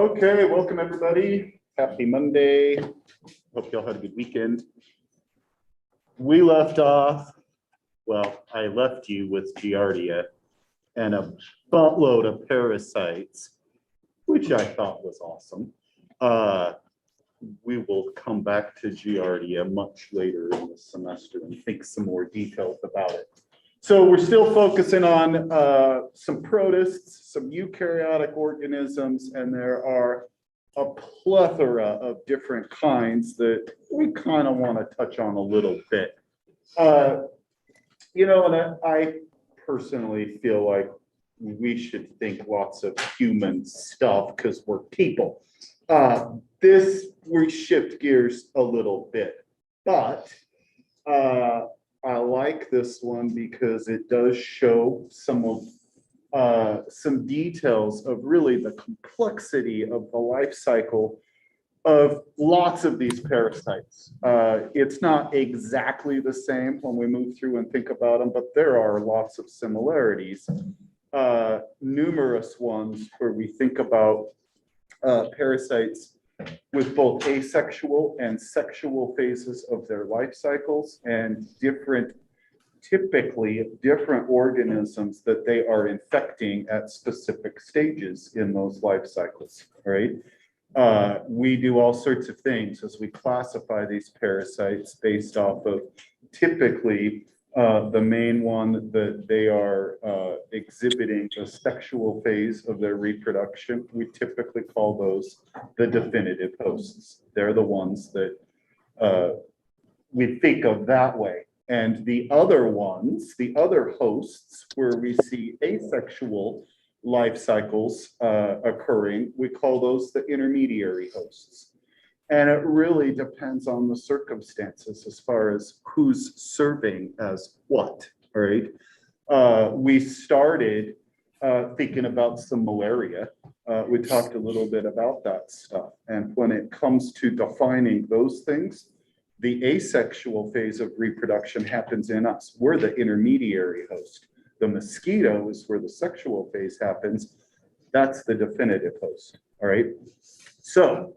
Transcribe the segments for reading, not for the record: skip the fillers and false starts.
Okay, welcome everybody. Happy Monday. Hope y'all had a good weekend. We left off, well, I left you with Giardia and a buttload of parasites, which I thought was awesome. We will come back to Giardia much later in the semester and think some more details about it. So we're still focusing on some protists, some eukaryotic organisms, and there are a plethora of different kinds that we kind of want to touch on a little bit. And I personally feel like we should think lots of human stuff because we're people. We shift gears a little bit, but I like this one because it does show some details of really the complexity of the life cycle of lots of these parasites. It's not exactly the same when we move through and think about them, but there are lots of similarities. Numerous ones where we think about parasites with both asexual and sexual phases of their life cycles and typically different organisms that they are infecting at specific stages in those life cycles, right? We do all sorts of things as we classify these parasites based off of typically the main one that they are exhibiting a sexual phase of their reproduction. We typically call those the definitive hosts. They're the ones that we think of that way. And the other ones, the other hosts where we see asexual life cycles occurring, we call those the intermediary hosts. And it really depends on the circumstances as far as who's serving as what, right? We started thinking about some malaria. We talked a little bit about that stuff. And when it comes to defining those things, the asexual phase of reproduction happens in us. We're the intermediary host. The mosquito is where the sexual phase happens. That's the definitive host, all right? So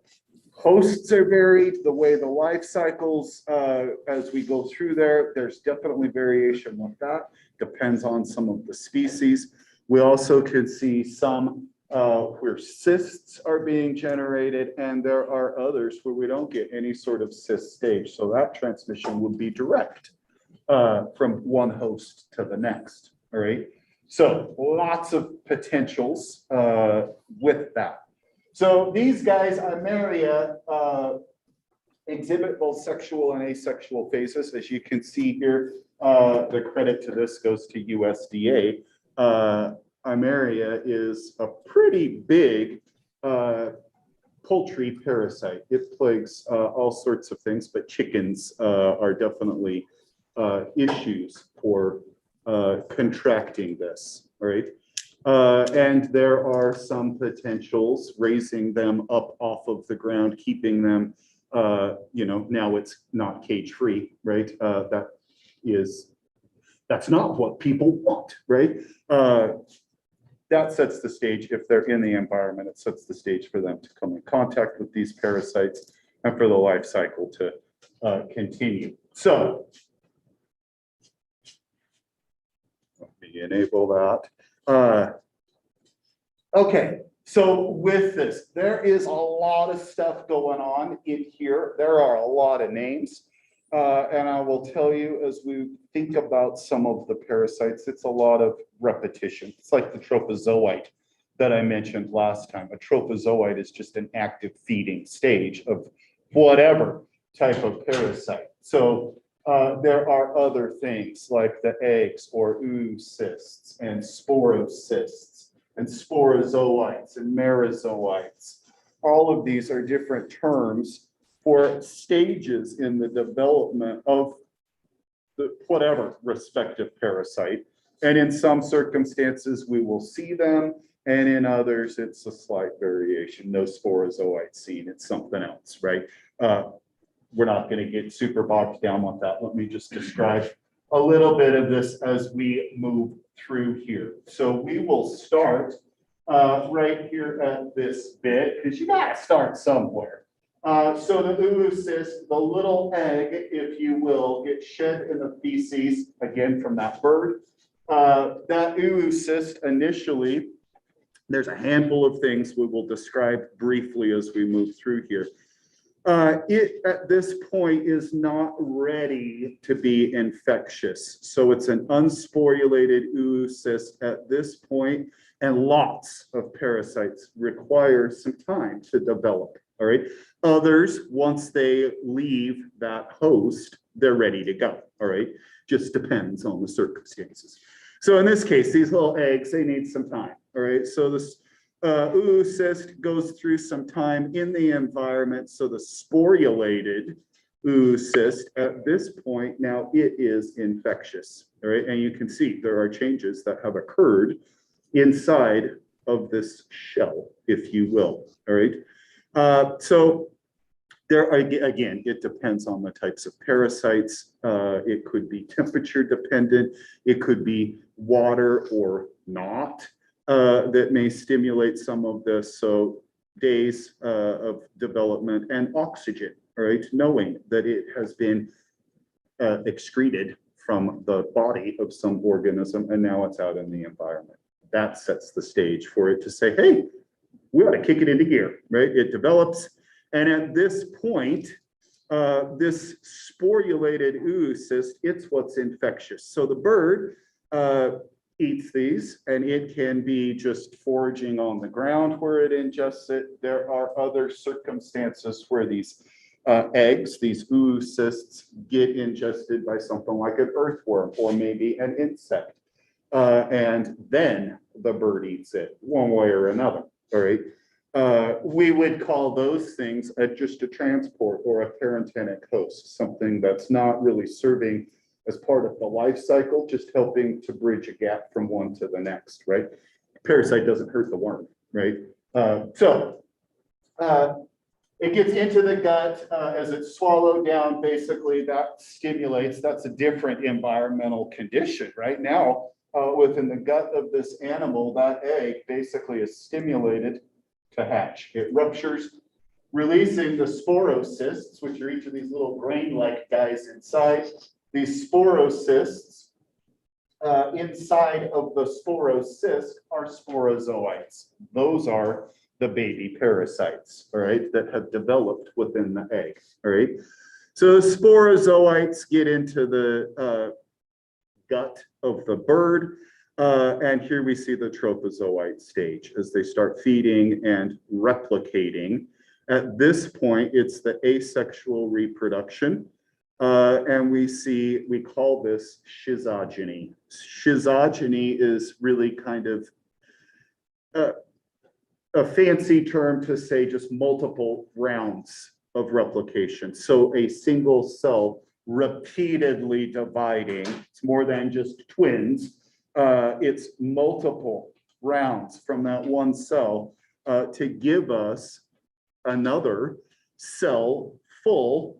hosts are varied, the way the life cycles, as we go through there's definitely variation with that. Depends on some of the species. We also could see some where cysts are being generated, and there are others where we don't get any sort of cyst stage. So that transmission would be direct from one host to the next, all right? So lots of potentials with that. So these guys, Eimeria, exhibit both sexual and asexual phases. As you can see here, the credit to this goes to USDA. Eimeria is a pretty big poultry parasite. It plagues all sorts of things, but chickens are definitely issues for contracting this, right? And there are some potentials raising them up off of the ground, keeping them, now it's not cage free, right? That's not what people want, right? That sets the stage. If they're in the environment, it sets the stage for them to come in contact with these parasites and for the life cycle to continue. So let me enable that. Okay, so with this, there is a lot of stuff going on in here. There are a lot of names. And I will tell you, as we think about some of the parasites, it's a lot of repetition. It's like the trophozoite that I mentioned last time. A trophozoite is just an active feeding stage of whatever type of parasite. So there are other things like the eggs or oocysts and sporocysts and sporozoites and merozoites. All of these are different terms for stages in the development of the whatever respective parasite. And in some circumstances, we will see them, and in others, it's a slight variation. No sporozoite seen, it's something else, right? We're not going to get super bogged down with that. Let me just describe a little bit of this as we move through here. So we will start right here at this bit, because you gotta start somewhere. So the oocyst, the little egg, if you will, gets shed in the feces, again, from that bird. That oocyst initially, there's a handful of things we will describe briefly as we move through here. It, at this point, is not ready to be infectious. So it's an unsporulated oocyst at this point, and lots of parasites require some time to develop, all right? Others, once they leave that host, they're ready to go, all right? Just depends on the circumstances. So in this case, these little eggs, they need some time, all right? So this oocyst goes through some time in the environment. So the sporulated oocyst at this point, now it is infectious, all right? And you can see there are changes that have occurred inside of this shell, if you will, all right? So there are, again, it depends on the types of parasites. It could be temperature dependent. It could be water or not. That may stimulate some of this. So days of development and oxygen, right? Knowing that it has been excreted from the body of some organism and now it's out in the environment. That sets the stage for it to say, hey, we ought to kick it into gear, right? It develops. And at this point, this sporulated oocyst, it's what's infectious. So the bird eats these, and it can be just foraging on the ground where it ingests it. There are other circumstances where these eggs, these oocysts, get ingested by something like an earthworm or maybe an insect. And then the bird eats it one way or another, all right? We would call those things just a transport or a parentenic host, something that's not really serving as part of the life cycle, just helping to bridge a gap from one to the next, right? Parasite doesn't hurt the worm, right? It gets into the gut as it's swallowed down. Basically, that stimulates, that's a different environmental condition. Right now, within the gut of this animal, that egg basically is stimulated to hatch. It ruptures, releasing the sporocysts, which are each of these little grain-like guys inside. These sporocysts, inside of the sporocyst are sporozoites. Those are the baby parasites, all right, that have developed within the egg, all right? So the sporozoites get into the gut of the bird, and here we see the trophozoite stage as they start feeding and replicating. At this point, it's the asexual reproduction. And we call this schizogeny. Schizogeny is really kind of a fancy term to say just multiple rounds of replication. So a single cell repeatedly dividing, it's more than just twins, it's multiple rounds from that one cell to give us another cell full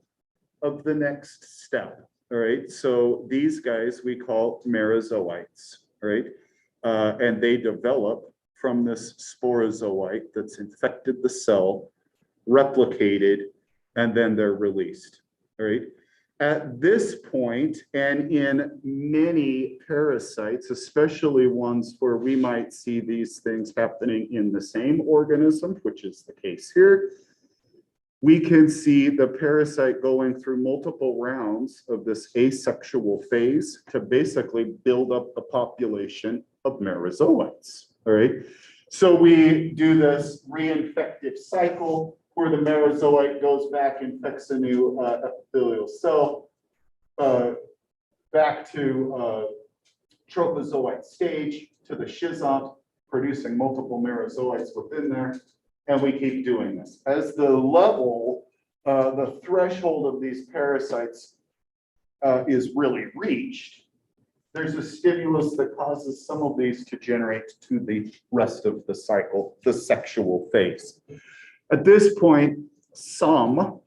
of the next step, all right? So these guys we call merozoites, all right? And they develop from this sporozoite that's infected the cell, replicated, and then they're released, all right? At this point, and in many parasites, especially ones where we might see these things happening in the same organism, which is the case here, we can see the parasite going through multiple rounds of this asexual phase to basically build up the population of merozoites, all right? So we do this reinfective cycle where the merozoite goes back, infects a new epithelial cell, back to trophozoite stage, to the schizont, producing multiple merozoites within there. And we keep doing this. As the level, the threshold of these parasites is really reached, there's a stimulus that causes some of these to generate to the rest of the cycle, the sexual phase. At this point, some,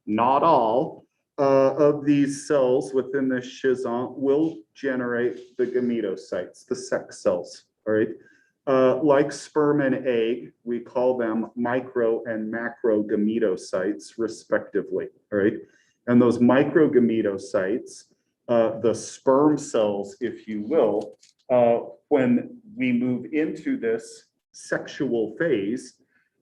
not all, of these cells within the schizont will generate the gametocytes, the sex cells, all right? Like sperm and egg, we call them micro and macro gametocytes, respectively, right? And those microgametocytes, the sperm cells, if you will, when we move into this sexual phase,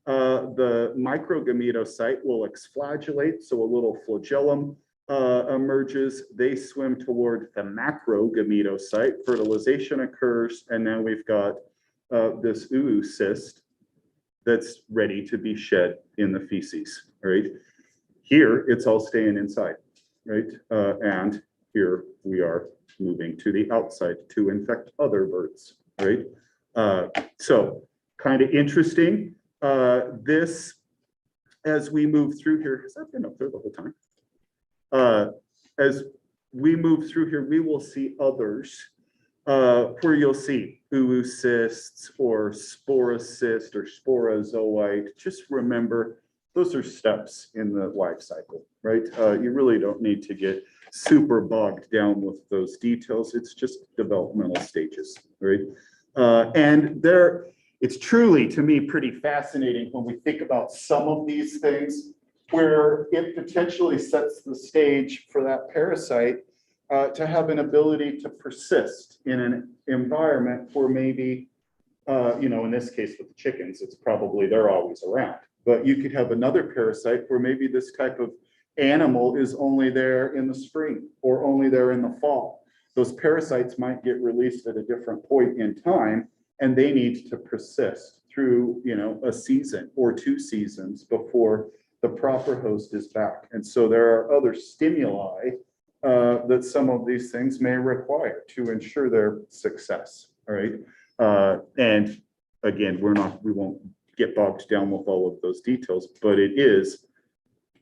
the microgametocyte will exflagellate, so a little flagellum emerges. They swim toward the macrogametocyte, fertilization occurs, and now we've got this oocyst that's ready to be shed in the feces, right? Here, it's all staying inside, right? And here we are moving to the outside to infect other birds, right? So kind of interesting. This, as we move through here, has that been up there the whole time? As we move through here, we will see others where you'll see oocysts or sporocyst or sporozoite. Just remember, those are steps in the life cycle, right? You really don't need to get super bogged down with those details. It's just developmental stages, right? And there, it's truly, to me, pretty fascinating when we think about some of these things where it potentially sets the stage for that parasite to have an ability to persist in an environment where maybe, in this case with the chickens, it's probably they're always around. But you could have another parasite where maybe this type of animal is only there in the spring or only there in the fall. Those parasites might get released at a different point in time, and they need to persist through, a season or 2 seasons before the proper host is back. And so there are other stimuli that some of these things may require to ensure their success. All right. And again, we won't get bogged down with all of those details, but it is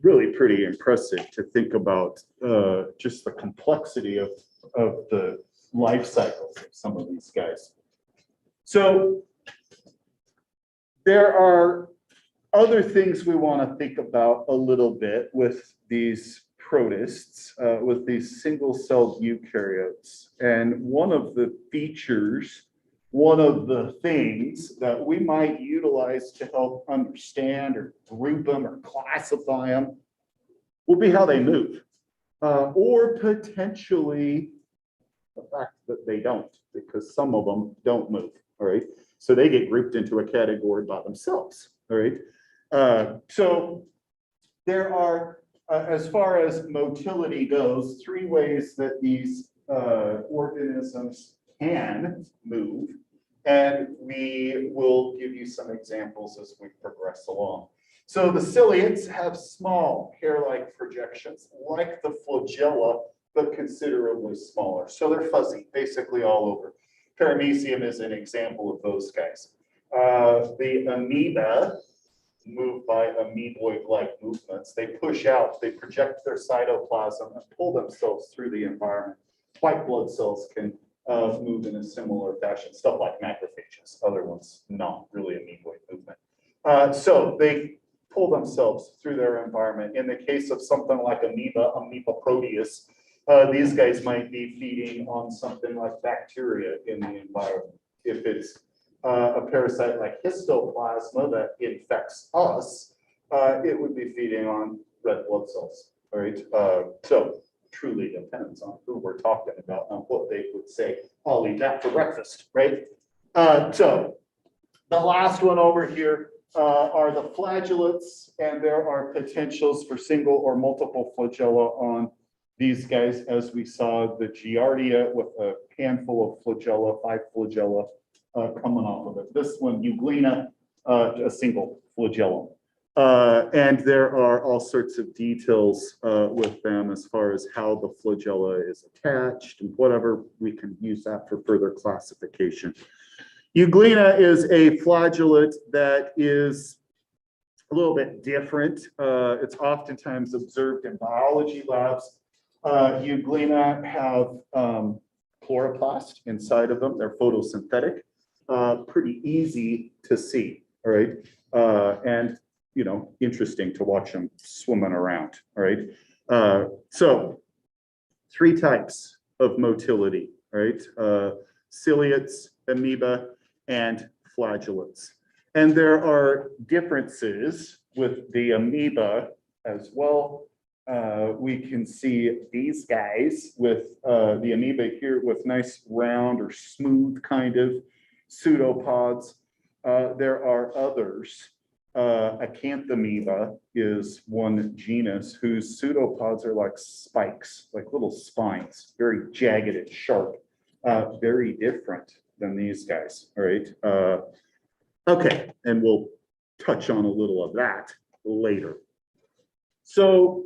really pretty impressive to think about just the complexity of the life cycles of some of these guys. So there are other things we want to think about a little bit with these protists, with these single-celled eukaryotes. And one of the features, one of the things that we might utilize to help understand or group them or classify them will be how they move, or potentially the fact that they don't, because some of them don't move, all right? So they get grouped into a category by themselves, all right? So there are, as far as motility goes, 3 ways that these organisms can move, and we will give you some examples as we progress along. So the ciliates have small hair-like projections, like the flagella, but considerably smaller. So they're fuzzy, basically all over. Paramecium is an example of those guys. The amoeba move by amoeboid-like movements. They push out, they project their cytoplasm and pull themselves through the environment. White blood cells can move in a similar fashion, stuff like macrophages, other ones not really amoeboid movement. So they pull themselves through their environment. In the case of something like Amoeba proteus, these guys might be feeding on something like bacteria in the environment. If it's a parasite like histoplasma that infects us, it would be feeding on red blood cells, all right? So truly depends on who we're talking about and what they would say. I'll eat that for breakfast, right? So the last one over here are the flagellates, and there are potentials for single or multiple flagella on these guys, as we saw the Giardia with a handful of flagella, 5 flagella coming off of it. This one, Euglena, a single flagellum. And there are all sorts of details with them as far as how the flagella is attached and whatever. We can use that for further classification. Euglena is a flagellate that is a little bit different. It's oftentimes observed in biology labs. Euglena have chloroplast inside of them. They're photosynthetic, pretty easy to see, all right? And, interesting to watch them swimming around, all right? So 3 types of motility, right? Ciliates, amoeba, and flagellates. And there are differences with the amoeba as well. We can see these guys with the amoeba here with nice round or smooth kind of pseudopods. There are others. Acanthamoeba is one genus whose pseudopods are like spikes, like little spines, very jagged and sharp, very different than these guys, all right? Okay, and we'll touch on a little of that later. So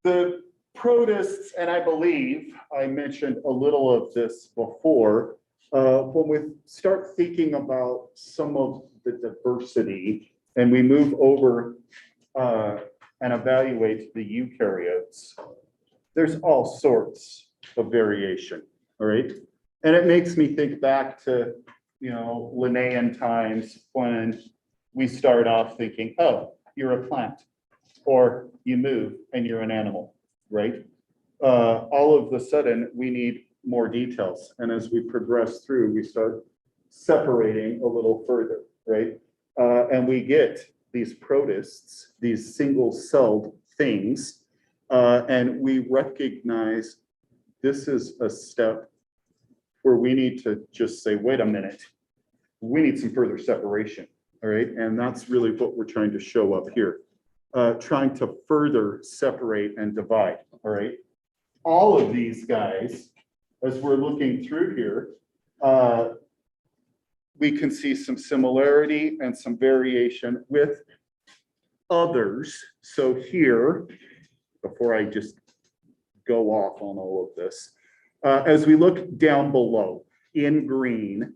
the protists, and I believe I mentioned a little of this before, when we start thinking about some of the diversity and we move over and evaluate the eukaryotes, there's all sorts of variation, all right? And it makes me think back to, you know, Linnaean times when we start off thinking, oh, you're a plant, or you move and you're an animal, right? All of a sudden, we need more details. And as we progress through, we start separating a little further, right? And we get these protists, these single-celled things, and we recognize this is a step where we need to just say, wait a minute, we need some further separation, all right? And that's really what we're trying to show up here, trying to further separate and divide, all right? All of these guys, as we're looking through here, we can see some similarity and some variation with others. So here, before I just go off on all of this, as we look down below in green,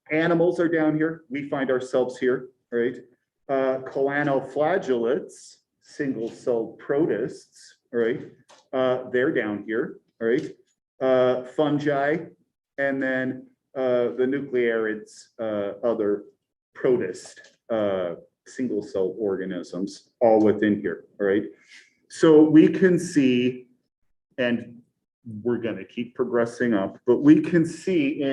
animals are down here. We find ourselves here, right? Choanoflagellates, single-celled protists, right? They're down here, right? Fungi, and then the nuclearids, other protist, single-celled organisms, all within here, all right? So we can see, and we're going to keep progressing up, but we can see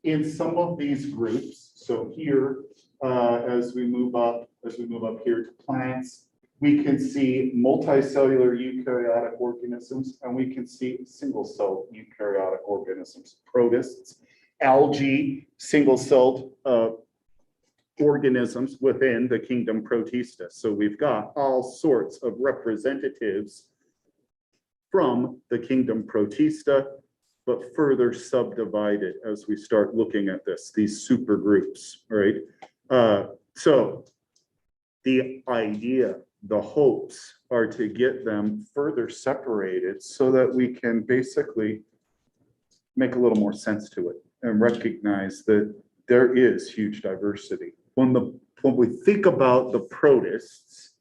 in some of these groups, so here, as we move up here to plants, we can see multicellular eukaryotic organisms, and we can see single-celled eukaryotic organisms, protists, algae, single-celled organisms within the kingdom Protista. So we've got all sorts of representatives from the kingdom Protista, but further subdivided as we start looking at this, these super groups, right? So the idea, the hopes are to get them further separated so that we can basically make a little more sense to it and recognize that there is huge diversity. When we think about the protists,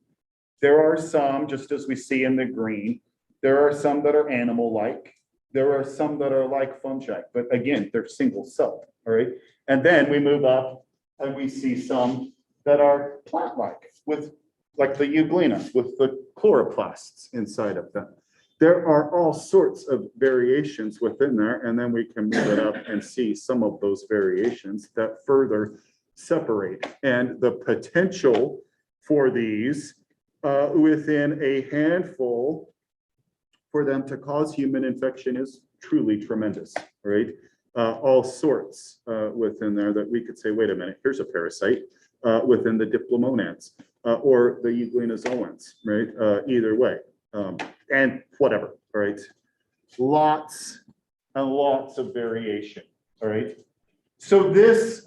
there are some, just as we see in the green, there are some that are animal-like, there are some that are like fungi, but again, they're single-celled, all right? And then we move up and we see some that are plant-like, with like the euglena, with the chloroplasts inside of them. There are all sorts of variations within there, and then we can move it up and see some of those variations that further separate. And the potential for these within a handful for them to cause human infection is truly tremendous, right? All sorts within there that we could say, wait a minute, here's a parasite within the diplomonads or the euglenozoans, right? Either way, and whatever, all right? Lots and lots of variation, all right? So this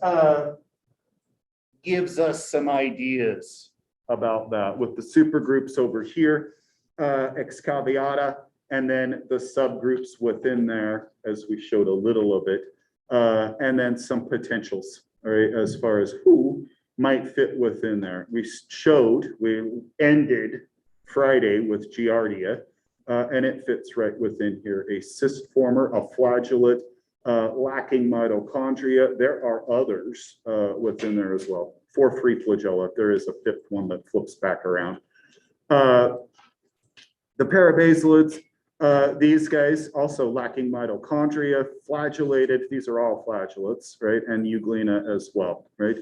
gives us some ideas about that with the supergroups over here, Excaviata, and then the subgroups within there, as we showed a little of it, and then some potentials, all right, as far as who might fit within there. We ended Friday with Giardia, and it fits right within here. A cyst former, a flagellate, lacking mitochondria. There are others within there as well. 4 free flagella. There is a 5th one that flips back around. The parabasalids, These guys also lacking mitochondria, flagellated. These are all flagellates, right? And euglena as well, right?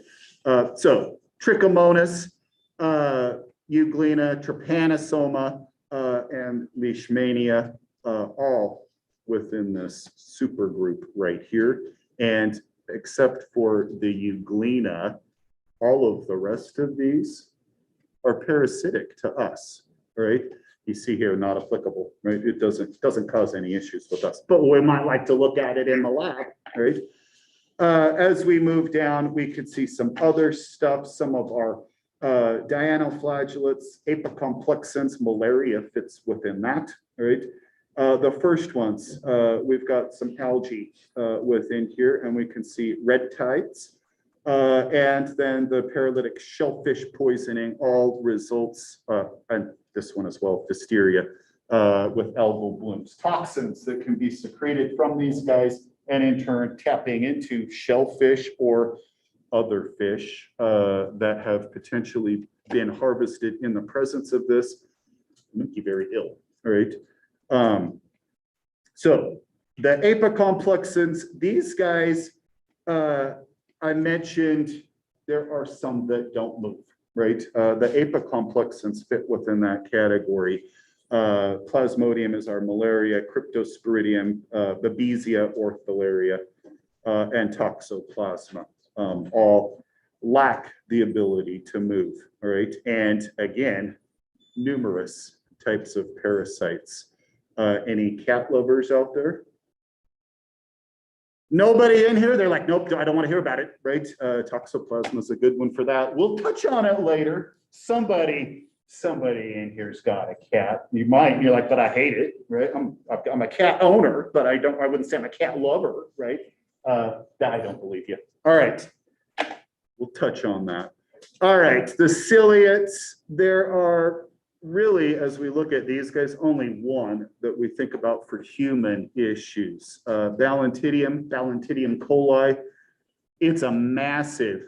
So Trichomonas, euglena, trypanosoma, and leishmania, all within this super group right here. And except for the euglena, all of the rest of these are parasitic to us, right? You see here, not applicable, right? It doesn't cause any issues with us, but we might like to look at it in the lab, right? As we move down, we could see some other stuff, some of our dianoflagellates, apicomplexans, malaria fits within that, right? The first ones, we've got some algae within here, and we can see red tides. And then the paralytic shellfish poisoning all results, and this one as well, Pfiesteria, with algal blooms. Toxins that can be secreted from these guys, and in turn tapping into shellfish or other fish that have potentially been harvested in the presence of this, make you very ill, all right? So the apicomplexans, these guys, I mentioned there are some that don't move, right? The apicomplexans fit within that category. Plasmodium is our malaria, Cryptosporidium, Babesia, Ortholeria, and Toxoplasma, all lack the ability to move, all right? And again, numerous types of parasites. Any cat lovers out there? Nobody in here? They're like, nope, I don't want to hear about it, right? Toxoplasma is a good one for that. We'll touch on it later. Somebody in here's got a cat. You might, you're like, but I hate it, right? I'm a cat owner, but I wouldn't say I'm a cat lover, right? I don't believe you. All right, we'll touch on that. All right, the ciliates, there are really, as we look at these guys, only one that we think about for human issues. Balantidium coli, it's a massive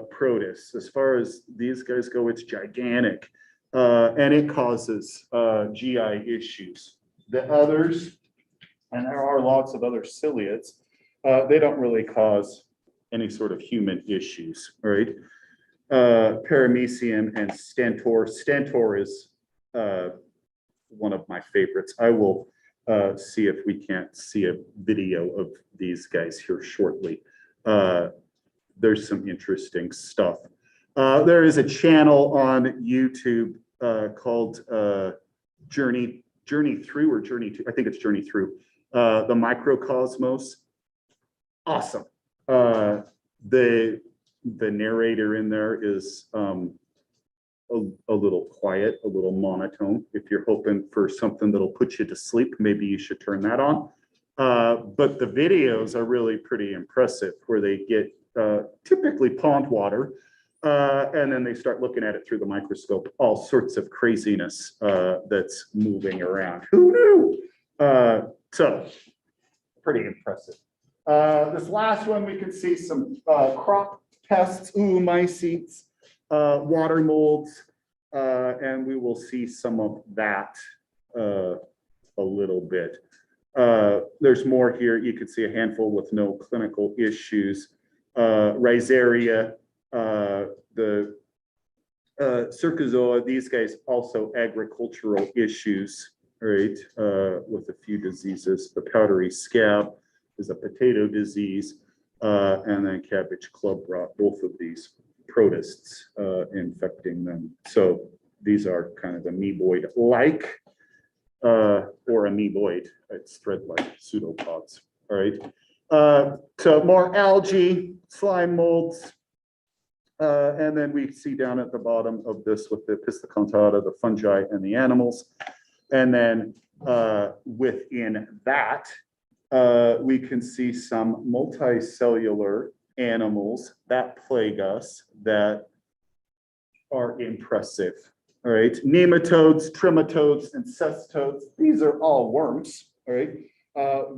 protist. As far as these guys go, it's gigantic, and it causes GI issues. The others, and there are lots of other ciliates, they don't really cause any sort of human issues, right? Paramecium and Stentor. Stentor is one of my favorites. I will see if we can't see a video of these guys here shortly. There's some interesting stuff. There is a channel on YouTube called Journey Through or Journey to, I think it's Journey Through, the Microcosmos. Awesome. The narrator in there is a little quiet, a little monotone. If you're hoping for something that'll put you to sleep, maybe you should turn that on. But the videos are really pretty impressive, where they get typically pond water, and then they start looking at it through the microscope, all sorts of craziness that's moving around. Who knew? So pretty impressive. This last one, we can see some crop pests, oomycetes, water molds, and we will see some of that a little bit. There's more here. You can see a handful with no clinical issues. Rhizaria, the Cercozoa, these guys also agricultural issues, right? With a few diseases. The powdery scab is a potato disease, and then cabbage club rot, both of these protists infecting them. So these are kind of amoeboid-like, or amoeboid, it's thread-like pseudopods, all right? So more algae, slime molds, and then we see down at the bottom of this with the Pisticontata, the fungi and the animals. And then within that, we can see some multicellular animals that plague us that are impressive. All right, nematodes, trematodes, and cestodes, these are all worms, all right?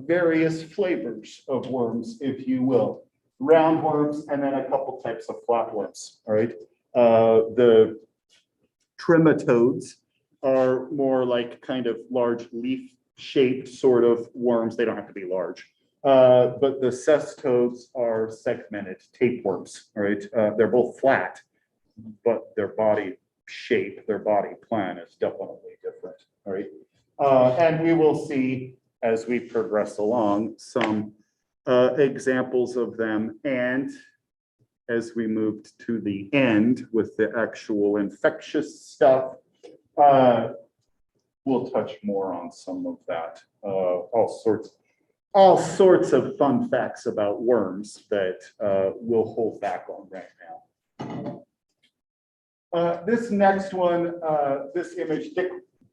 Various flavors of worms, if you will. Roundworms, and then a couple types of flatworms, all right? The trematodes are more like kind of large leaf shaped sort of worms. They don't have to be large. But the cestodes are segmented tapeworms, all right? They're both flat, but their body shape, their body plan is definitely different, all right? And we will see as we progress along some examples of them. And as we moved to the end with the actual infectious stuff, we'll touch more on some of that. All sorts of fun facts about worms that we'll hold back on right now. This next one, this image,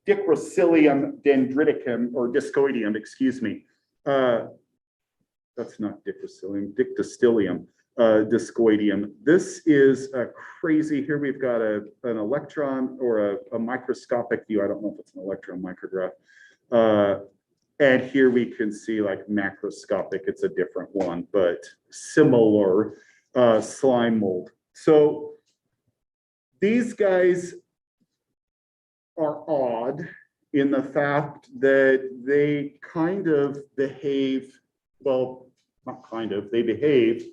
Dicrocilium dendriticum, or discoideum, excuse me. That's not dicrocilium, dictyostelium, discoideum. This is a crazy, here we've got an electron or a microscopic view. I don't know if it's an electron micrograph. And here we can see like macroscopic, it's a different one, but similar slime mold. So these guys are odd in the fact that they kind of behave, well, not kind of, they behave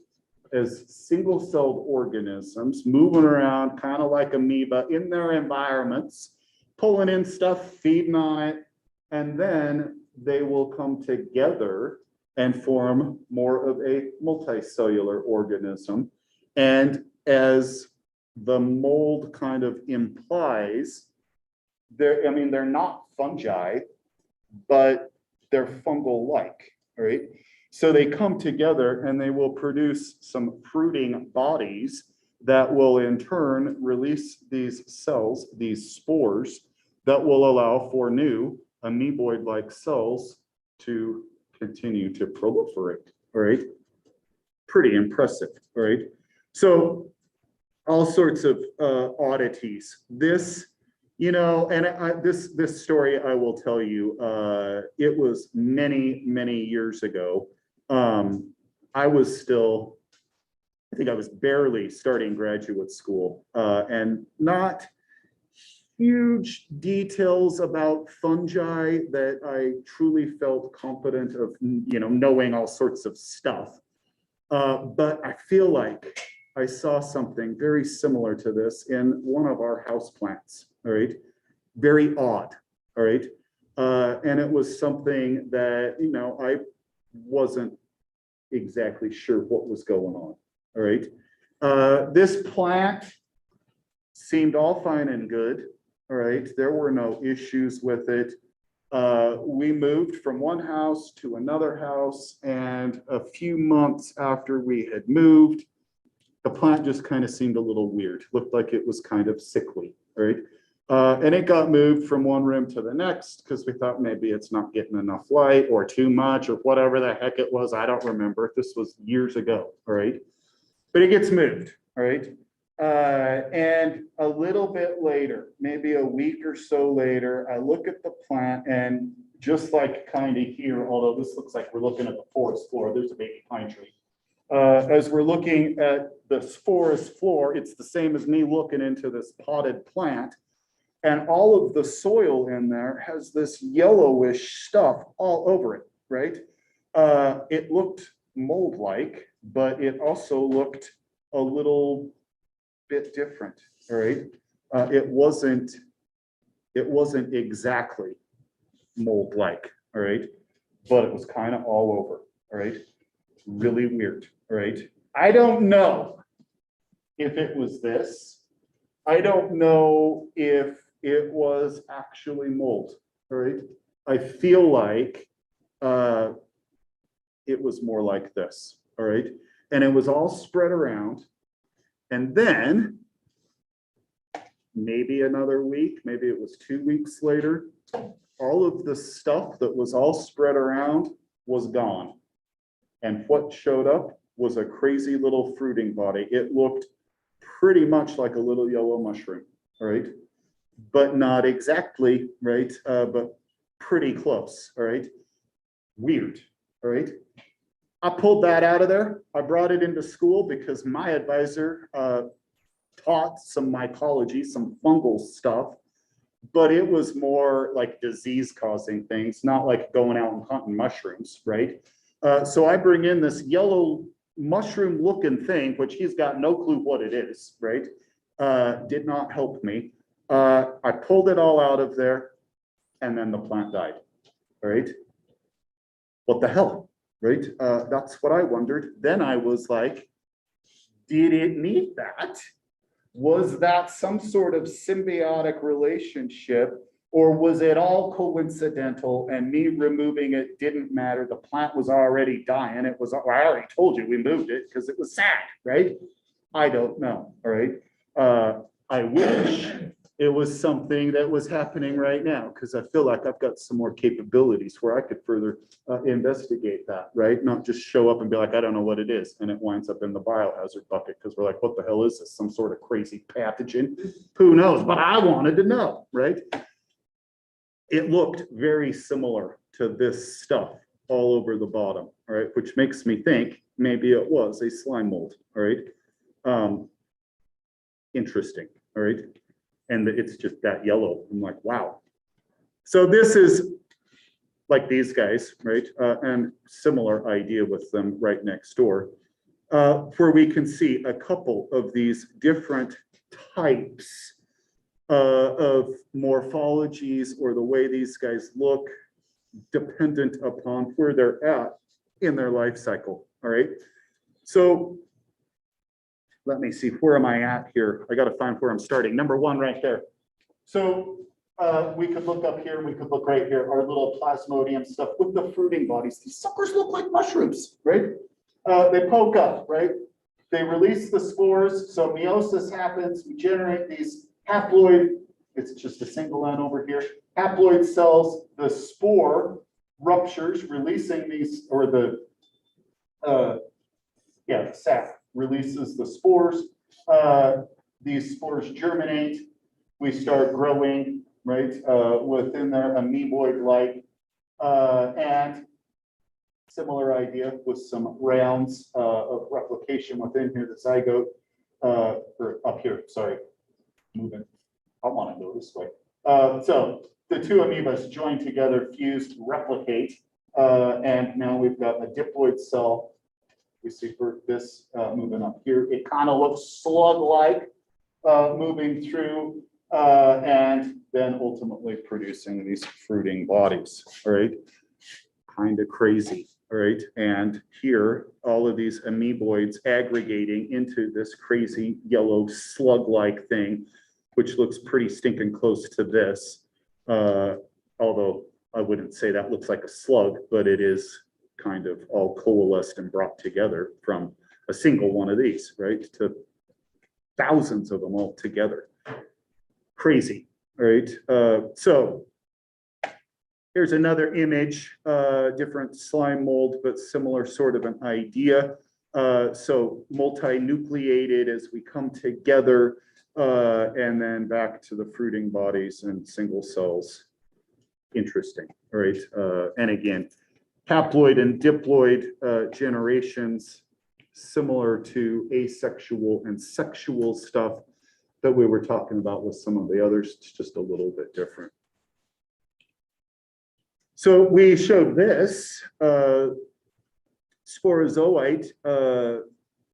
as single-celled organisms moving around kind of like amoeba in their environments, pulling in stuff, feeding on it, and then they will come together and form more of a multicellular organism. And as the mold kind of implies, they're not fungi, but they're fungal-like, right? So they come together and they will produce some fruiting bodies that will in turn release these cells, these spores, that will allow for new amoeboid-like cells to continue to proliferate, all right? Pretty impressive, all right? So all sorts of oddities. This, you know, and this story I will tell you, it was many, many years ago. I think I was barely starting graduate school, and not huge details about fungi that I truly felt competent of, you know, knowing all sorts of stuff. But I feel like I saw something very similar to this in one of our houseplants, all right? Very odd, all right? And it was something that, you know, I wasn't exactly sure what was going on, all right? This plant seemed all fine and good, all right? There were no issues with it. We moved from one house to another house, and a few months after we had moved, the plant just kind of seemed a little weird. Looked like it was kind of sickly, right? And it got moved from one room to the next because we thought maybe it's not getting enough light or too much or whatever the heck it was. I don't remember. This was years ago, all right? But it gets moved, all right? And a little bit later, maybe a week or so later, I look at the plant, and just like kind of here, although this looks like we're looking at the forest floor, there's a baby pine tree. As we're looking at the forest floor, it's the same as me looking into this potted plant. And all of the soil in there has this yellowish stuff all over it, right? It looked mold-like, but it also looked a little bit different, all right? It wasn't exactly mold-like, all right? But it was kind of all over, all right? Really weird, all right? I don't know if it was this. I don't know if it was actually mold, all right? I feel like it was more like this, all right? And it was all spread around. And then maybe another week, maybe it was 2 weeks later, all of the stuff that was all spread around was gone. And what showed up was a crazy little fruiting body. It looked pretty much like a little yellow mushroom, all right? But not exactly, right? But pretty close, all right? Weird, all right? I pulled that out of there. I brought it into school because my advisor taught some mycology, some fungal stuff. but it was more like disease causing things, not like going out and hunting mushrooms, right? So I bring in this yellow mushroom looking thing, which he's got no clue what it is, right? Did not help me. I pulled it all out of there, and then the plant died, right? What the hell, right? That's what I wondered. Then I was like, did it need that? Was that some sort of symbiotic relationship, or was it all coincidental and me removing it didn't matter? The plant was already dying. It was, I already told you we moved it because it was sad, right? I don't know, all right? I wish it was something that was happening right now, because I feel like I've got some more capabilities where I could further investigate that, right? Not just show up and be like, I don't know what it is, and it winds up in the biohazard bucket because we're like, what the hell is this? Some sort of crazy pathogen? Who knows? But I wanted to know, right? It looked very similar to this stuff all over the bottom, all right? Which makes me think maybe it was a slime mold, all right? Interesting, all right? And it's just that yellow. I'm like, wow. So this is like these guys, right? And similar idea with them right next door, where we can see a couple of these different types of morphologies, or the way these guys look, dependent upon where they're at in their life cycle, all right? So let me see, where am I at here? I got to find where I'm starting. Number one right there. So we could look up here, we could look right here, our little plasmodium stuff with the fruiting bodies. These suckers look like mushrooms, right? They poke up, right? They release the spores. So meiosis happens. We generate these haploid, it's just a single N over here, haploid cells. The spore ruptures, releasing these, or the sap releases the spores. These spores germinate. We start growing, right, within their amoeboid-like, and similar idea with some rounds of replication within here, the zygote, or up here, sorry, moving. I want to go this way. So the two amoebas join together, fuse, replicate, and now we've got a diploid cell. We see for this moving up here. It kind of looks slug-like moving through, and then ultimately producing these fruiting bodies, all right? Kind of crazy, all right? And here, all of these amoeboids aggregating into this crazy yellow slug-like thing, which looks pretty stinking close to this, although I wouldn't say that looks like a slug, but it is kind of all coalesced and brought together from a single one of these, right? To thousands of them all together. Crazy, right? So here's another image, different slime mold, but similar sort of an idea. So multinucleated as we come together, and then back to the fruiting bodies and single cells. Interesting, right? And again, haploid and diploid generations, similar to asexual and sexual stuff that we were talking about with some of the others. It's just a little bit different. So we showed this sporozoite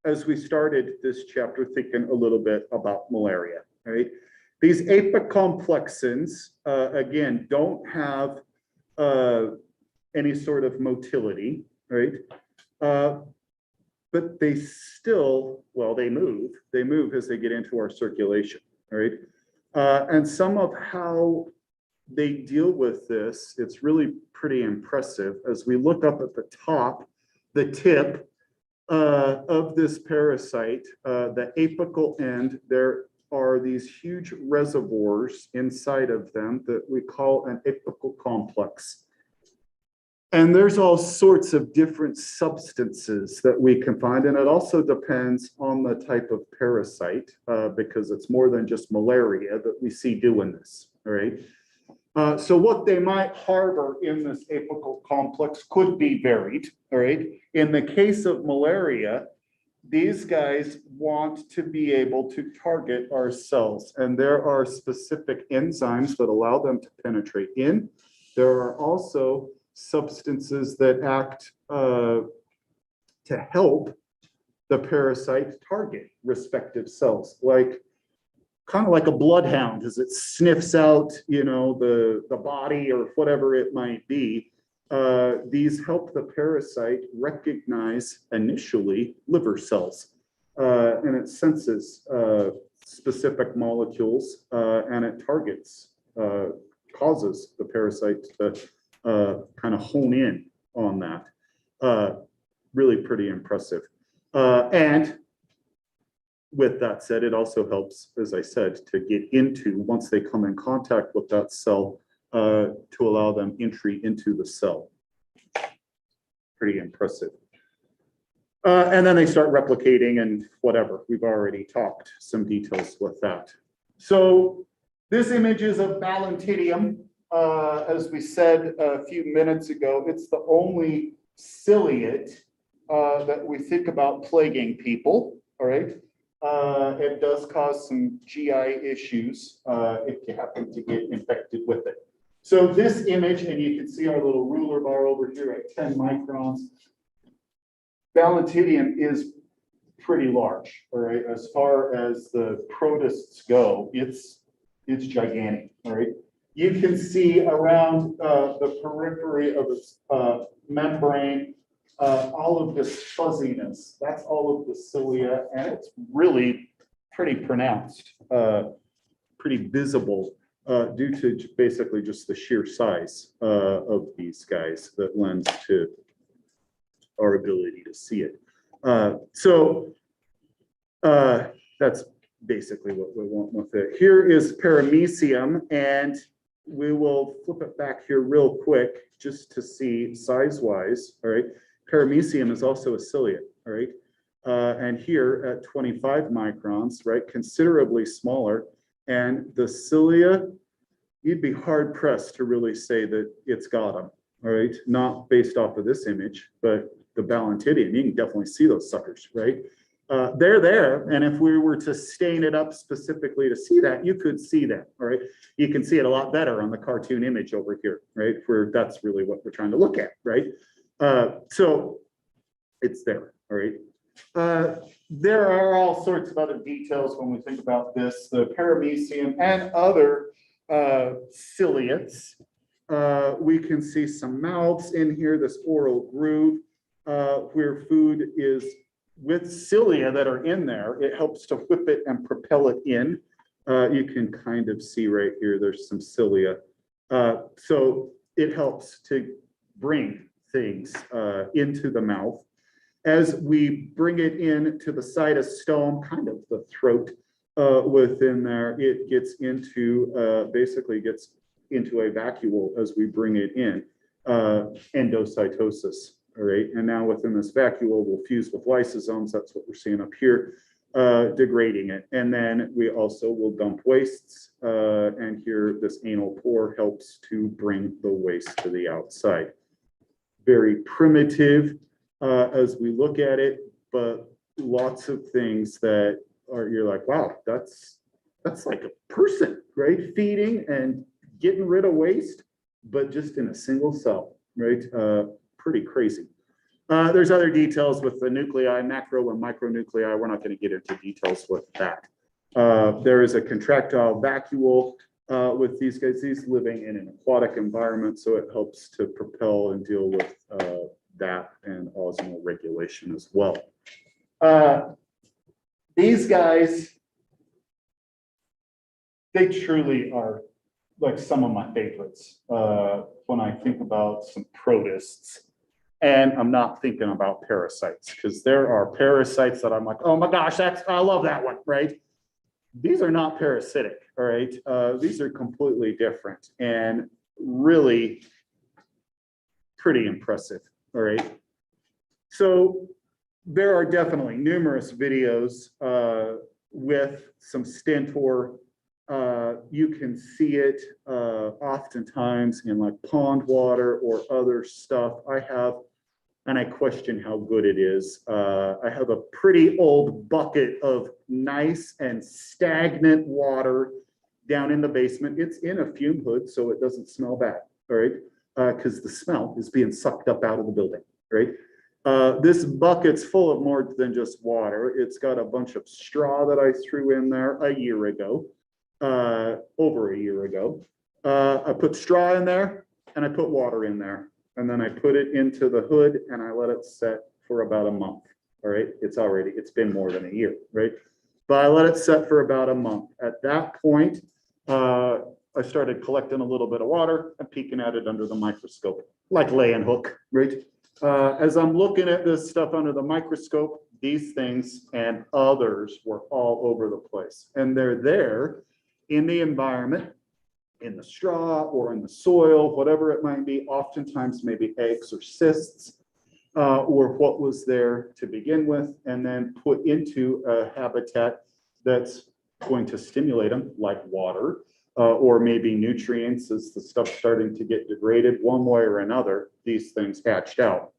as we started this chapter, thinking a little bit about malaria, right? These apicomplexins, again, don't have any sort of motility, right? But they still, well, they move as they get into our circulation, right? And some of how they deal with this, it's really pretty impressive. As we look up at the top, the tip of this parasite, the apical end, there are these huge reservoirs inside of them that we call an apical complex. And there's all sorts of different substances that we can find. And it also depends on the type of parasite, because it's more than just malaria that we see doing this, all right? So what they might harbor in this apical complex could be varied, all right? In the case of malaria, these guys want to be able to target our cells, and there are specific enzymes that allow them to penetrate in. There are also substances that act to help the parasite target respective cells, like kind of like a bloodhound as it sniffs out, the body or whatever it might be. These help the parasite recognize initially liver cells, and it senses specific molecules, and it targets, causes the parasite to kind of hone in on that. Really pretty impressive. And with that said, it also helps, as I said, to get into, once they come in contact with that cell, to allow them entry into the cell. Pretty impressive. And then they start replicating and whatever. We've already talked some details with that. So this image is of Balantidium. As we said a few minutes ago, it's the only ciliate that we think about plaguing people, all right? It does cause some GI issues if you happen to get infected with it. So this image, and you can see our little ruler bar over here at 10 microns. Balantidium is pretty large, all right? As far as the protists go, it's gigantic, all right? You can see around the periphery of its membrane, all of this fuzziness. That's all of the cilia, and it's really pretty pronounced, pretty visible due to basically just the sheer size of these guys that lends to our ability to see it. So that's basically what we want with it. Here is paramecium, and we will flip it back here real quick just to see size-wise, all right? Paramecium is also a ciliate, all right? And here at 25 microns, right, considerably smaller. And the cilia, you'd be hard pressed to really say that it's got them, all right? Not based off of this image, but the Balantidium, you can definitely see those suckers, right? They're there, and if we were to stain it up specifically to see that, you could see that, all right? You can see it a lot better on the cartoon image over here, right? Where that's really what we're trying to look at, right? So it's there, all right? There are all sorts of other details when we think about this, the paramecium and other ciliates. We can see some mouths in here, this oral groove, where food is with cilia that are in there. It helps to whip it and propel it in. You can kind of see right here, there's some cilia. So it helps to bring things into the mouth. As we bring it into the cytostome, kind of the throat within there, it gets into, basically gets into a vacuole as we bring it in, endocytosis, all right? And now within this vacuole, we'll fuse with lysosomes, that's what we're seeing up here, degrading it. And then we also will dump wastes, and here this anal pore helps to bring the waste to the outside. Very primitive as we look at it, but lots of things that are, you're like, wow, that's like a person, right? Feeding and getting rid of waste, but just in a single cell, right? Pretty crazy. There's other details with the nuclei, macro and micronuclei. We're not going to get into details with that. There is a contractile vacuole with these guys, these living in an aquatic environment, so it helps to propel and deal with that and osmolar regulation as well. These guys, they truly are like some of my favorites when I think about some protists. And I'm not thinking about parasites, because there are parasites that I'm like, oh my gosh, I love that one, right? These are not parasitic, all right? These are completely different and really pretty impressive, all right? So there are definitely numerous videos with some stentor. You can see it oftentimes in like pond water or other stuff. I have and I question how good it is. I have a pretty old bucket of nice and stagnant water down in the basement. It's in a fume hood, so it doesn't smell bad, all right? Because the smell is being sucked up out of the building, right? This bucket's full of more than just water. It's got a bunch of straw that I threw in there a year ago, over a year ago. I put straw in there and I put water in there. And then I put it into the hood and I let it set for about a month. All right. It's been more than a year, right? But I let it set for about a month. At that point, I started collecting a little bit of water and peeking at it under the microscope, like laying hook, right? As I'm looking at this stuff under the microscope, these things and others were all over the place. And they're there in the environment, in the straw or in the soil, whatever it might be, oftentimes maybe eggs or cysts, or what was there to begin with, and then put into a habitat that's going to stimulate them, like water, or maybe nutrients as the stuff's starting to get degraded one way or another. These things hatched out.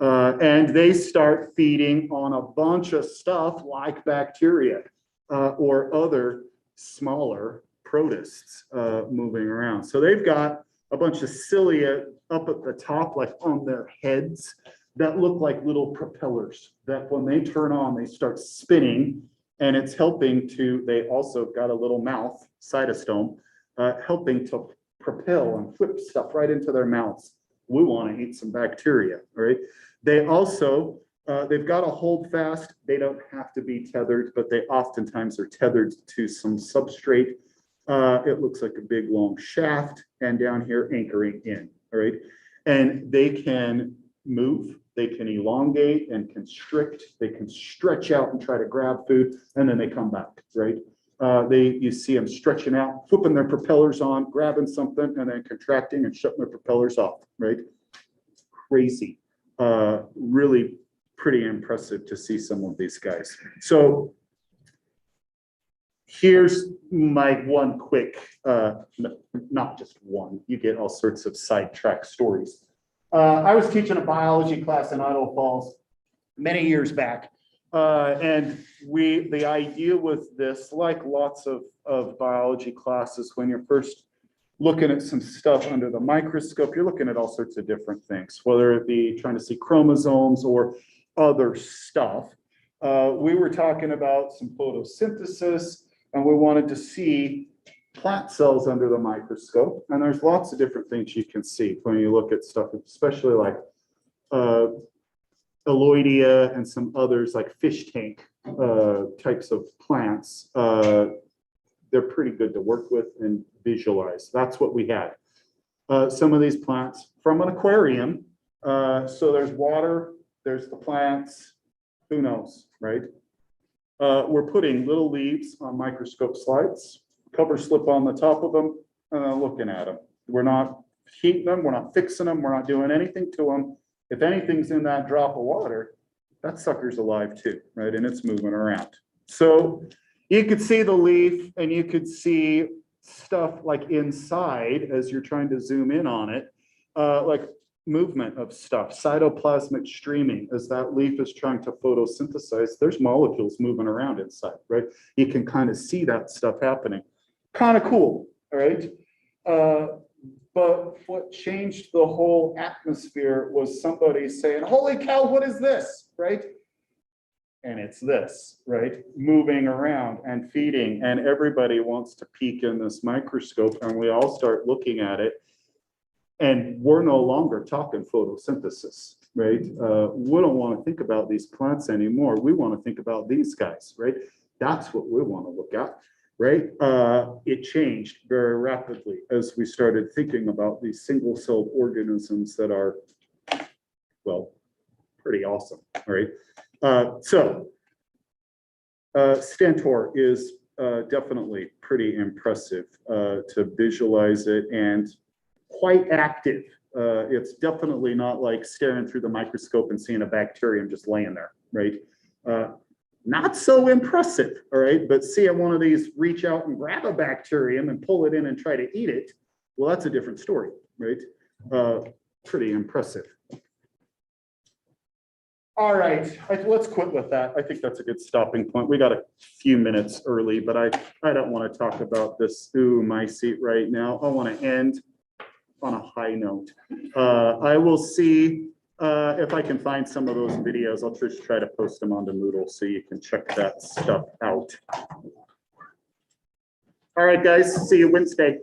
And they start feeding on a bunch of stuff like bacteria or other smaller protists moving around. So they've got a bunch of cilia up at the top, like on their heads, that look like little propellers that when they turn on, they start spinning, and it's helping to, they also got a little mouth, cytostome, helping to propel and whip stuff right into their mouths. We want to eat some bacteria, right? They also, they've got a hold fast. They don't have to be tethered, but they oftentimes are tethered to some substrate. It looks like a big long shaft, and down here anchoring in, all right? And they can move, they can elongate and constrict, they can stretch out and try to grab food, and then they come back, right? You see them stretching out, flipping their propellers on, grabbing something, and then contracting and shutting their propellers off, right? Crazy. Really pretty impressive to see some of these guys. So here's my one quick, not just one, you get all sorts of sidetrack stories. I was teaching a biology class in Idaho Falls many years back. And the idea with this, like lots of biology classes, when you're first looking at some stuff under the microscope, you're looking at all sorts of different things, whether it be trying to see chromosomes or other stuff. We were talking about some photosynthesis, and we wanted to see plant cells under the microscope. And there's lots of different things you can see when you look at stuff, especially like Aloidea and some others like fish tank types of plants. They're pretty good to work with and visualize. That's what we had. Some of these plants from an aquarium. So there's water, there's the plants, who knows, right? We're putting little leaves on microscope slides, cover slip on the top of them, and then looking at them. We're not heating them, we're not fixing them, we're not doing anything to them. If anything's in that drop of water, that sucker's alive too, right? And it's moving around. So you could see the leaf and you could see stuff like inside as you're trying to zoom in on it, like movement of stuff, cytoplasmic streaming. As that leaf is trying to photosynthesize, there's molecules moving around inside, right? You can kind of see that stuff happening. Kind of cool, all right? But what changed the whole atmosphere was somebody saying, holy cow, what is this, right? And it's this, right? Moving around and feeding, and everybody wants to peek in this microscope, and we all start looking at it, and we're no longer talking photosynthesis, right? We don't want to think about these plants anymore. We want to think about these guys, right? That's what we want to look at, right? It changed very rapidly as we started thinking about these single-celled organisms that are, well, pretty awesome, right? Stentor is definitely pretty impressive to visualize it, and quite active. It's definitely not like staring through the microscope and seeing a bacterium just laying there, right? Not so impressive, all right? But seeing one of these reach out and grab a bacterium and pull it in and try to eat it, well, that's a different story, right? Pretty impressive. All right, let's quit with that. I think that's a good stopping point. We got a few minutes early, but I don't want to talk about this, my seat right now. I want to end on a high note. I will see if I can find some of those videos. I'll just try to post them onto Moodle so you can check that stuff out. All right, guys, see you Wednesday.